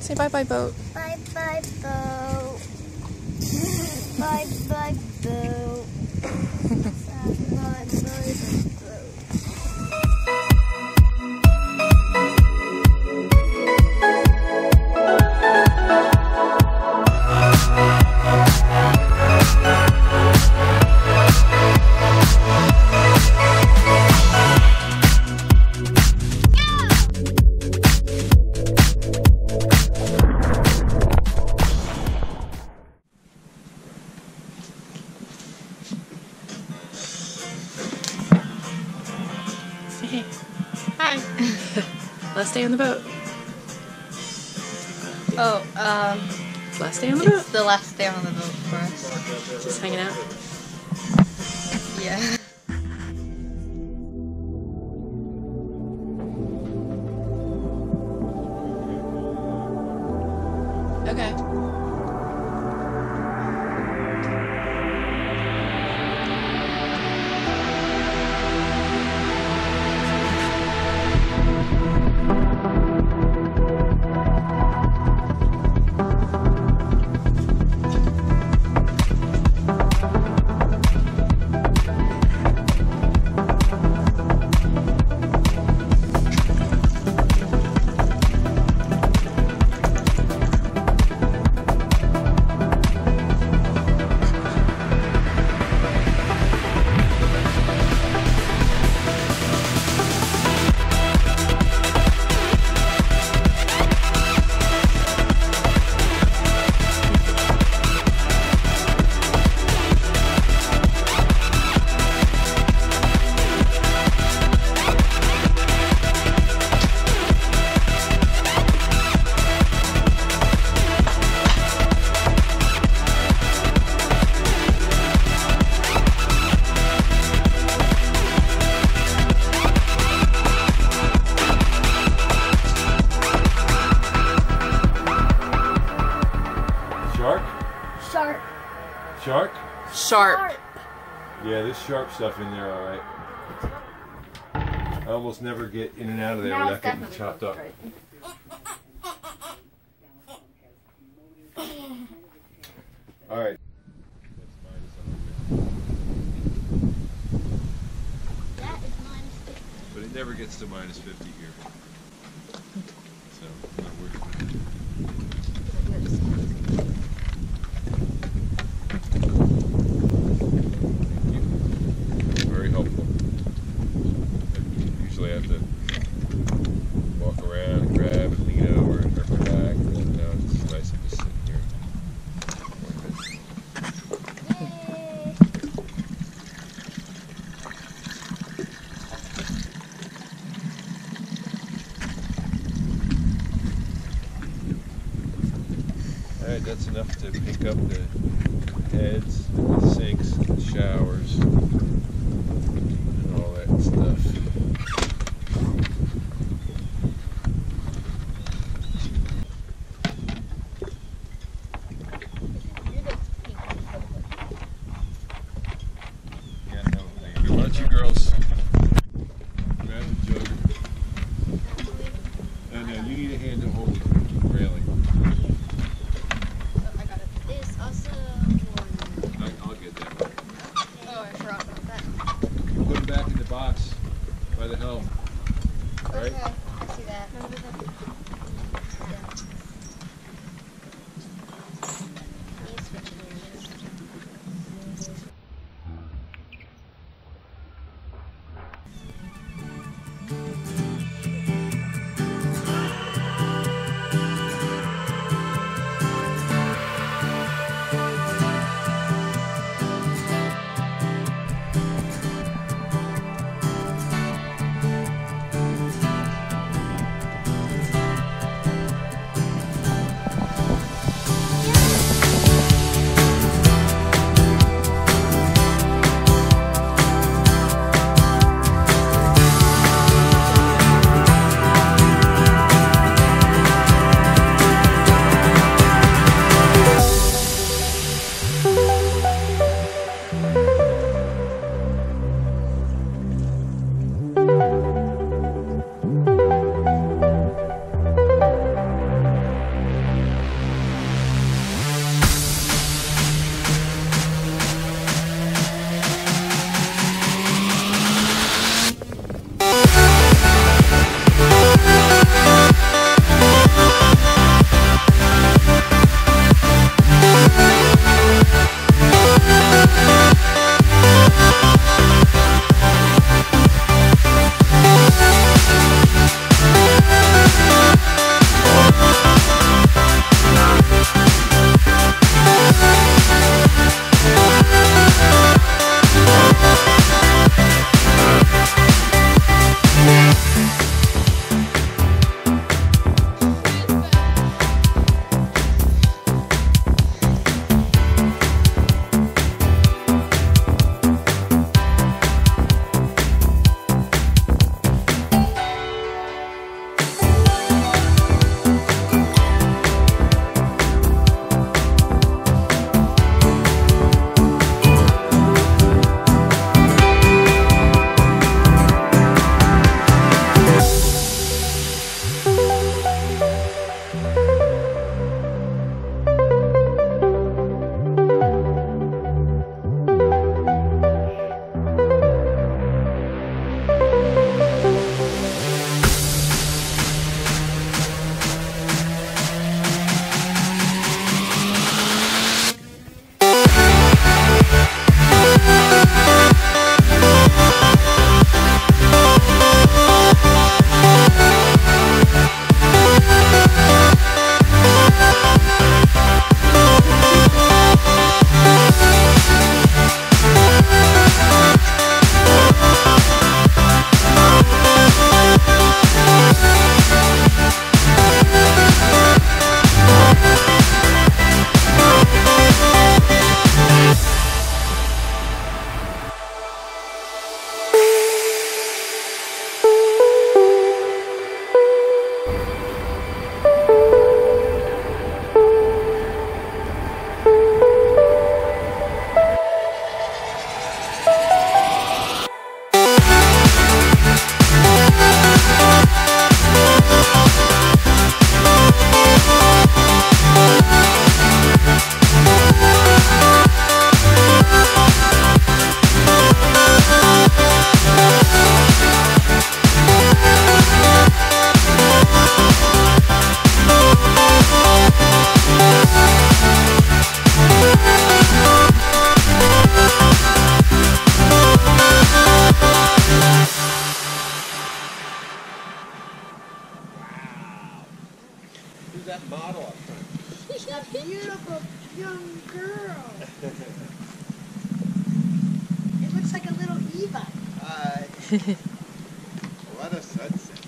Say bye-bye, boat. Bye-bye, boat. Bye-bye, boat. Bye-bye, boat. Hey. Hi. Last day on the boat. Oh, Last day on the boat? it's the last day on the boat for us. Just hanging out. Yeah. Okay. Sharp. Shark? Sharp. Yeah, there's sharp stuff in there, alright. I almost never get in and out of there Now without it's getting definitely chopped up. right. Alright. That is -50. But it never gets to -50 here. So, I'm not worried about it. Very helpful. Usually I have to walk around and grab and lean over and hurt my back, but now it's just nice to just sit here. Alright, that's enough to pick up the heads, the sinks, the showers, and all that stuff. Yeah, no, thank you. Why don't you girls grab the jug? And you need a hand to hold the railing. This also I'll get that one. Oh, I forgot about that. Put it back in the box by the helm. Right? Okay, I see that. that model up front? A beautiful young girl. It looks like a little Eva. What a sunset.